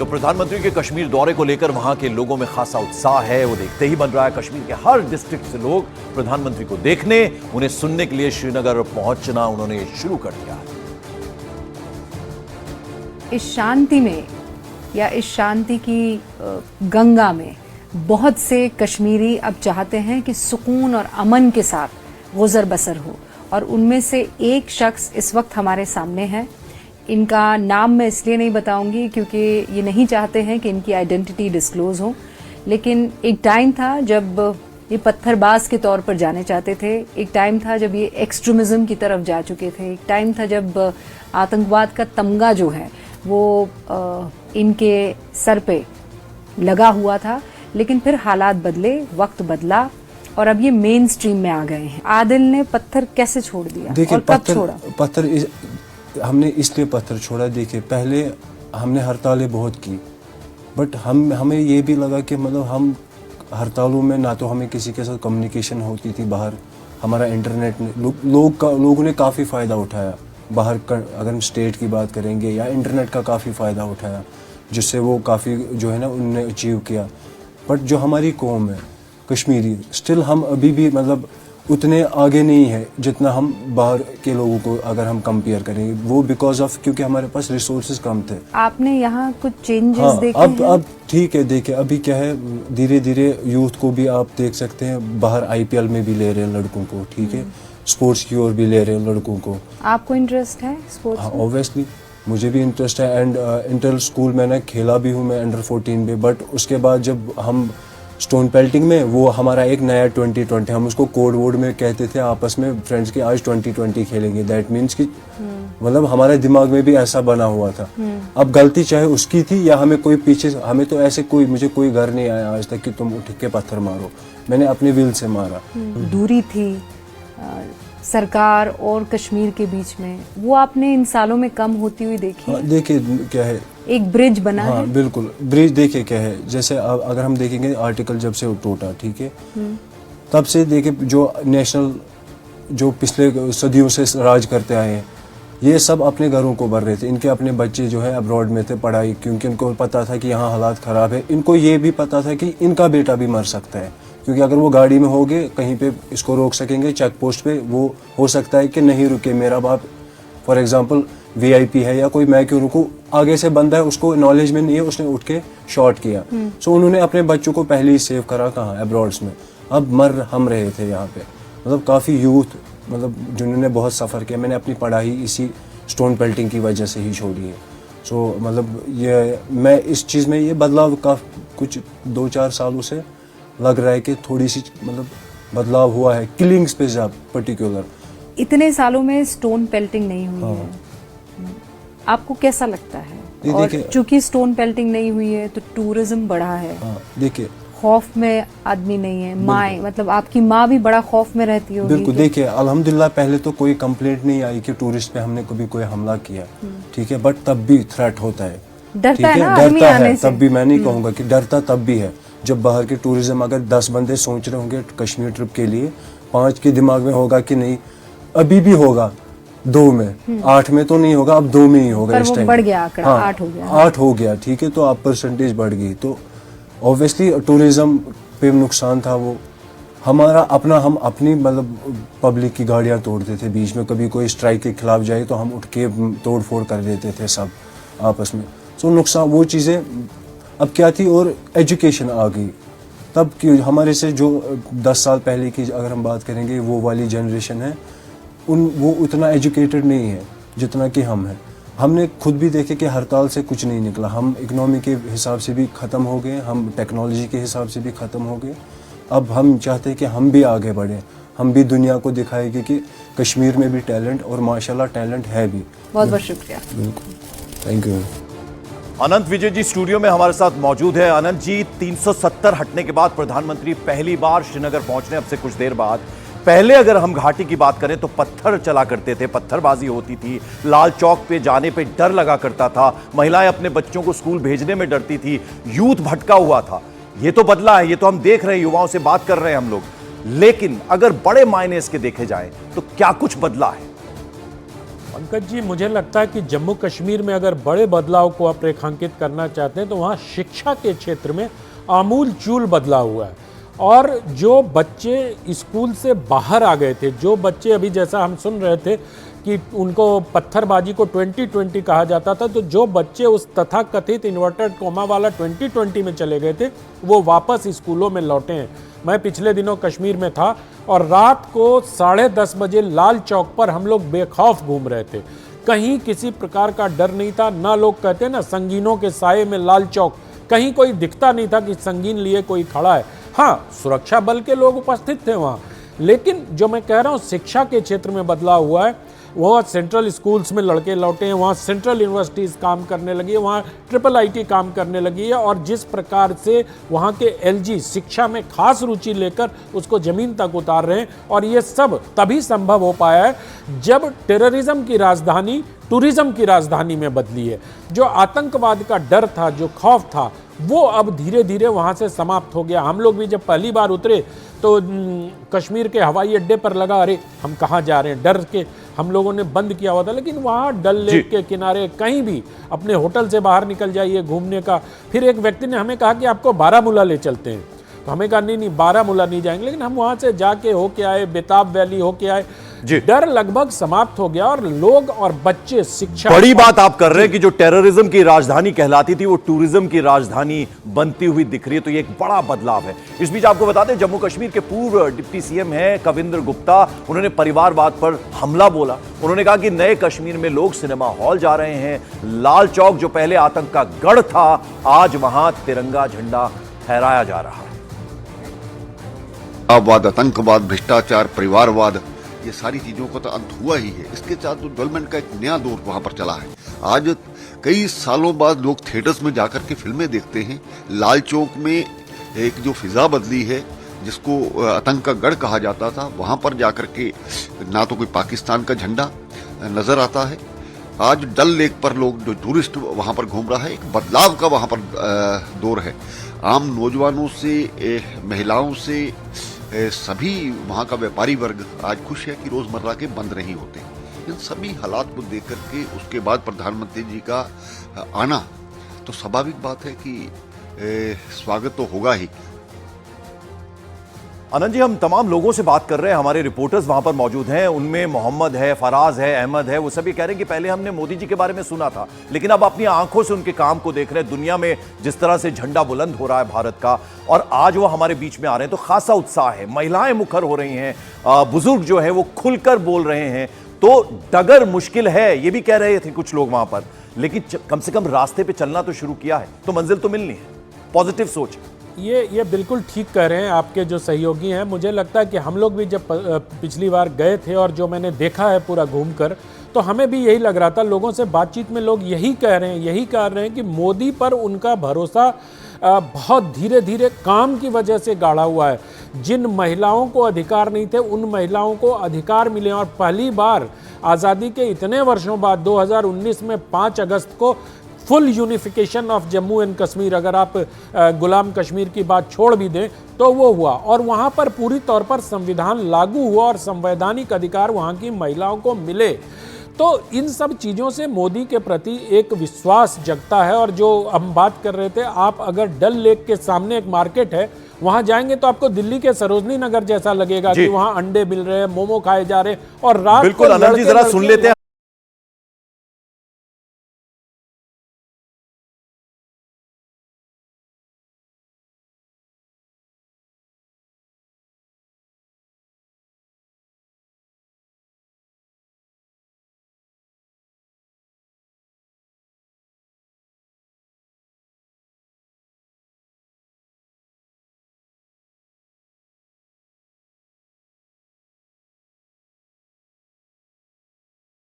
तो प्रधानमंत्री के कश्मीर दौरे को लेकर वहां के लोगों में खासा उत्साह है। वो देखते ही बन रहा है कश्मीर के हर डिस्ट्रिक्ट से लोग प्रधानमंत्री को देखने, उन्हें सुनने के लिए श्रीनगर पहुंचना उन्होंने शुरू कर दिया। इस शांति में या इस शांति की गंगा में बहुत से कश्मीरी अब चाहते हैं कि सुकून और अमन के साथ गुजर बसर हो, और उनमें से एक शख्स इस वक्त हमारे सामने है। इनका नाम मैं इसलिए नहीं बताऊंगी क्योंकि ये नहीं चाहते हैं कि इनकी आइडेंटिटी डिस्क्लोज हो, लेकिन एक टाइम था जब ये पत्थरबाज के तौर पर जाने चाहते थे, एक टाइम था जब ये एक्सट्रीमिज्म की तरफ जा चुके थे, एक टाइम था जब आतंकवाद का तमगा जो है वो इनके सर पे लगा हुआ था। लेकिन फिर हालात बदले, वक्त बदला और अब ये मेन स्ट्रीम में आ गए हैं। आदिल ने पत्थर कैसे छोड़ दिया और कब छोड़ा? हमने इसलिए पत्थर छोड़ा, देखिए पहले हमने हड़तालें बहुत की, बट हमें ये भी लगा कि मतलब हम हड़तालों में ना तो हमें किसी के साथ कम्युनिकेशन होती थी बाहर, हमारा इंटरनेट ने लोगों ने काफ़ी फ़ायदा उठाया बाहर का, अगर हम स्टेट की बात करेंगे, या इंटरनेट का काफ़ी फ़ायदा उठाया, जिससे वो काफ़ी जो है ना उनने अचीव किया। बट जो हमारी कौम है कश्मीरी, स्टिल हम अभी भी मतलब उतने आगे नहीं है जितना हम बाहर के लोगों को अगर हम कंपेयर करेंगे, वो बिकॉज ऑफ क्योंकि हमारे पास रिसोर्सेज कम थे। आपने यहाँ कुछ चेंजेस देखे हैं? अब ठीक है, देखिए अभी क्या है, धीरे धीरे यूथ को भी आप देख सकते हैं, बाहर IPL में भी ले रहे हैं लड़कों को, ठीक है, स्पोर्ट्स की ओर भी ले रहे हैं लड़कों को। आपको इंटरेस्ट है स्पोर्ट्स में? ऑब्वियसली मुझे भी इंटरेस्ट है, एंड इंटर स्कूल मैंने खेला भी हूँ मैं अंडर 14 में। बट उसके बाद जब हम स्टोन पेल्टिंग में, वो हमारा एक नया 2020, हम उसको कोड वोड में कहते थे आपस में फ्रेंड्स के, आज 2020 खेलेंगे। दैट मीन्स कि मतलब हमारे दिमाग में भी ऐसा बना हुआ था। अब गलती चाहे उसकी थी या हमें कोई पीछे, हमें तो ऐसे मुझे कोई घर नहीं आया आज तक कि तुम उठ के पत्थर मारो, मैंने अपने विल से मारा। दूरी थी सरकार और कश्मीर के बीच में, वो आपने इन सालों में कम होती हुई देखी? देखिए क्या है, एक ब्रिज बना है। बिल्कुल ब्रिज। देखिए क्या है, जैसे अगर हम देखेंगे आर्टिकल जब से टूटा, ठीक है, तब से देखिए जो नेशनल, जो पिछले सदियों से राज करते आए हैं, ये सब अपने घरों को भर रहे थे। इनके अपने बच्चे जो है अब्रॉड में थे पढ़ाई, क्योंकि इनको पता था कि यहाँ हालात ख़राब है। इनको ये भी पता था कि इनका बेटा भी मर सकता है, क्योंकि अगर वो गाड़ी में होंगे कहीं पे इसको रोक सकेंगे चेक पोस्ट पे, वो हो सकता है कि नहीं रुके, मेरा बाप फॉर एग्जांपल VIP है या कोई, मैं क्यों रुकूं, आगे से बंदा है उसको नॉलेज में नहीं है, उसने उठ के शॉट किया। सो उन्होंने अपने बच्चों को पहले ही सेव करा कहाँ, अब्रॉड्स में। अब मर हम रहे थे यहाँ पे, मतलब काफ़ी यूथ मतलब जिन्होंने बहुत सफ़र किया। मैंने अपनी पढ़ाई इसी स्टोन पेल्टिंग की वजह से ही छोड़ी है। सो मतलब ये मैं इस चीज़ में ये बदलाव का कुछ 2-4 सालों से लग रहा है कि थोड़ी सी मतलब बदलाव हुआ है, किलिंग्स पे जब पर्टिकुलर। इतने सालों में स्टोन पेल्टिंग नहीं हुई है, आपको कैसा लगता है? और चूंकि स्टोन पेल्टिंग नहीं हुई है तो टूरिज्म बढ़ा है। देखिए खौफ में आदमी नहीं है, माँ मतलब आपकी माँ भी बड़ा खौफ में रहती होगी। बिल्कुल। देखिए अल्हम्दुलिल्लाह पहले तो कोई कंप्लेंट नहीं आई कि टूरिस्ट पे हमने कभी कोई हमला किया, ठीक है, बट तब भी थ्रेट होता है, डरता है ना, डरता है तब भी। मैं नहीं कहूँगा कि डरता तब भी है जब बाहर के टूरिज्म, अगर 10 बंदे सोच रहे होंगे कश्मीर ट्रिप के लिए, 5 के दिमाग में होगा कि नहीं, अभी भी होगा 2 में, 8 में तो नहीं होगा, अब 2 में ही होगा। इस टाइम बढ़ गया आंकड़ा, 8 हो गया। 8 हो गया, ठीक है, तो आप परसेंटेज बढ़ गई। तो ऑब्वियसली टूरिज्म पे नुकसान था वो हमारा अपना। हम अपनी मतलब पब्लिक की गाड़ियाँ तोड़ते थे बीच में, कभी कोई स्ट्राइक के खिलाफ जाए तो हम उठ के तोड़ फोड़ कर देते थे सब आपस में। सो नुकसान वो चीज़ें अब क्या थी, और एजुकेशन आ गई तब की। हमारे से जो 10 साल पहले की अगर हम बात करेंगे, वो वाली जनरेशन है, वो उतना एजुकेटेड नहीं है जितना कि हम हैं। हमने खुद भी देखे कि हड़ताल से कुछ नहीं निकला, हम इकोनॉमी के हिसाब से भी ख़त्म हो गए, हम टेक्नोलॉजी के हिसाब से भी ख़त्म हो गए। अब हम चाहते हैं कि हम भी आगे बढ़ें, हम भी दुनिया को दिखाएंगे कि कश्मीर में भी टैलेंट, और माशाल्लाह टैलेंट है भी। बहुत बहुत शुक्रिया। बिल्कुल, thank you. Anant Vijay ji studio में हमारे साथ मौजूद है। अनंत जी, 370 हटने के बाद प्रधानमंत्री पहली बार श्रीनगर पहुंचने अब से कुछ देर बाद। पहले अगर हम घाटी की बात करें तो पत्थर चला करते थे, पत्थरबाजी होती थी, लाल चौक पे जाने पे डर लगा करता था, महिलाएं अपने बच्चों को स्कूल भेजने में डरती थी, यूथ भटका हुआ था। ये तो बदला है, ये तो हम देख रहे हैं, युवाओं से बात कर रहे हैं हम लोग। लेकिन अगर बड़े मायने इसके देखे जाए तो क्या कुछ बदला है? पंकज जी, मुझे लगता है कि जम्मू कश्मीर में अगर बड़े बदलाव को आप रेखांकित करना चाहते हैं तो वहाँ शिक्षा के क्षेत्र में आमूल चूल बदलाव हुआ है। और जो बच्चे स्कूल से बाहर आ गए थे, जो बच्चे अभी जैसा हम सुन रहे थे कि उनको पत्थरबाजी को 2020 कहा जाता था, तो जो बच्चे उस तथाकथित इन्वर्टेड कोमा वाला 2020 में चले गए थे वो वापस स्कूलों में लौटे हैं। मैं पिछले दिनों कश्मीर में था और रात को 10:30 बजे लाल चौक पर हम लोग बेखौफ घूम रहे थे। कहीं किसी प्रकार का डर नहीं था। ना लोग कहते ना संगीनों के साये में लाल चौक, कहीं कोई दिखता नहीं था कि संगीन लिए कोई खड़ा है। हाँ, सुरक्षा बल के लोग उपस्थित थे वहाँ, लेकिन जो मैं कह रहा हूँ शिक्षा के क्षेत्र में बदलाव हुआ है। वहाँ सेंट्रल स्कूल्स में लड़के लौटे हैं, वहाँ सेंट्रल यूनिवर्सिटीज़ काम करने लगी है, वहाँ IIIT काम करने लगी है। और जिस प्रकार से वहाँ के LG शिक्षा में खास रुचि लेकर उसको ज़मीन तक उतार रहे हैं, और ये सब तभी संभव हो पाया है जब टेररिज्म की राजधानी टूरिज्म की राजधानी में बदली है। जो आतंकवाद का डर था, जो खौफ था, वो अब धीरे धीरे वहाँ से समाप्त हो गया। हम लोग भी जब पहली बार उतरे तो कश्मीर के हवाई अड्डे पर लगा अरे हम कहाँ जा रहे हैं, डर के हम लोगों ने बंद किया हुआ था। लेकिन वहाँ डल लेक के किनारे कहीं भी अपने होटल से बाहर निकल जाइए घूमने का। फिर एक व्यक्ति ने हमें कहा कि आपको बारामूला ले चलते हैं, तो हमें कहा नहीं बारामूला नहीं जाएंगे। लेकिन हम वहाँ से जाके होके आए, बेताब वैली होके आए। डर लगभग समाप्त हो गया और लोग और बच्चे शिक्षा। बड़ी बात आप कर रहे हैं कि जो टेररिज्म की राजधानी कहलाती थी वो टूरिज्म की राजधानी बनती हुई दिख रही है, तो ये एक बड़ा बदलाव है। इस बीच आपको बता दें, जम्मू कश्मीर के पूर्व डिप्टी CM हैं कविंद्र गुप्ता, उन्होंने परिवारवाद पर हमला बोला। उन्होंने कहा कि नए कश्मीर में लोग सिनेमा हॉल जा रहे हैं, लाल चौक जो पहले आतंक का गढ़ था आज वहां तिरंगा झंडा फहराया जा रहा है। आतंकवाद, भ्रष्टाचार, परिवारवाद, ये सारी चीजों का तो अंत हुआ ही है। इसके साथ तो डेवलपमेंट का एक नया दौर वहां पर चला है। आज कई सालों बाद लोग थिएटर्स में जाकर के फिल्में देखते हैं। लाल चौक में एक जो फिजा बदली है, जिसको आतंक का गढ़ कहा जाता था, वहां पर जाकर के ना तो कोई पाकिस्तान का झंडा नजर आता है। आज डल लेक पर लोग जो टूरिस्ट वहां पर घूम रहा है, एक बदलाव का वहां पर दौर है। आम नौजवानों से, महिलाओं से, सभी वहाँ का व्यापारी वर्ग आज खुश है कि रोजमर्रा के बंद नहीं होते। इन सभी हालात को देख करके उसके बाद प्रधानमंत्री जी का आना, तो स्वाभाविक बात है कि स्वागत तो होगा ही। आनंद जी, हम तमाम लोगों से बात कर रहे हैं, हमारे रिपोर्टर्स वहां पर मौजूद हैं। उनमें मोहम्मद है, फराज है, अहमद है। वो सभी कह रहे हैं कि पहले हमने मोदी जी के बारे में सुना था, लेकिन अब अपनी आंखों से उनके काम को देख रहे हैं। दुनिया में जिस तरह से झंडा बुलंद हो रहा है भारत का, और आज वो हमारे बीच में आ रहे हैं, तो खासा उत्साह है। महिलाएं मुखर हो रही हैं, बुजुर्ग जो है वो खुलकर बोल रहे हैं। तो डगर मुश्किल है, ये भी कह रहे थे कुछ लोग वहां पर, लेकिन कम से कम रास्ते पे चलना तो शुरू किया है, तो मंजिल तो मिलनी है। पॉजिटिव सोच। ये बिल्कुल ठीक कह रहे हैं आपके जो सहयोगी हैं। मुझे लगता है कि हम लोग भी जब पिछली बार गए थे और जो मैंने देखा है पूरा घूमकर, तो हमें भी यही लग रहा था। लोगों से बातचीत में लोग यही कह रहे हैं कि मोदी पर उनका भरोसा बहुत धीरे धीरे काम की वजह से गाढ़ा हुआ है। जिन महिलाओं को अधिकार नहीं थे उन महिलाओं को अधिकार मिले, और पहली बार आज़ादी के इतने वर्षों बाद 2019 में 5 अगस्त को full unification of Jammu and Kashmir, अगर आप गुलाम कश्मीर की बात छोड़ भी दें तो वो हुआ, और वहाँ पर पूरी तौर पर संविधान लागू हुआ और संवैधानिक अधिकार वहाँ की महिलाओं को मिले। तो इन सब चीज़ों से मोदी के प्रति एक विश्वास जगता है। और जो हम बात कर रहे थे, आप अगर डल लेक के सामने एक मार्केट है, वहां जाएंगे तो आपको दिल्ली के सरोजनी नगर जैसा लगेगा कि वहां अंडे मिल रहे हैं, मोमो खाए जा रहे हैं, और रात बिल्कुल। आनंद जी, जरा सुन लेते हैं।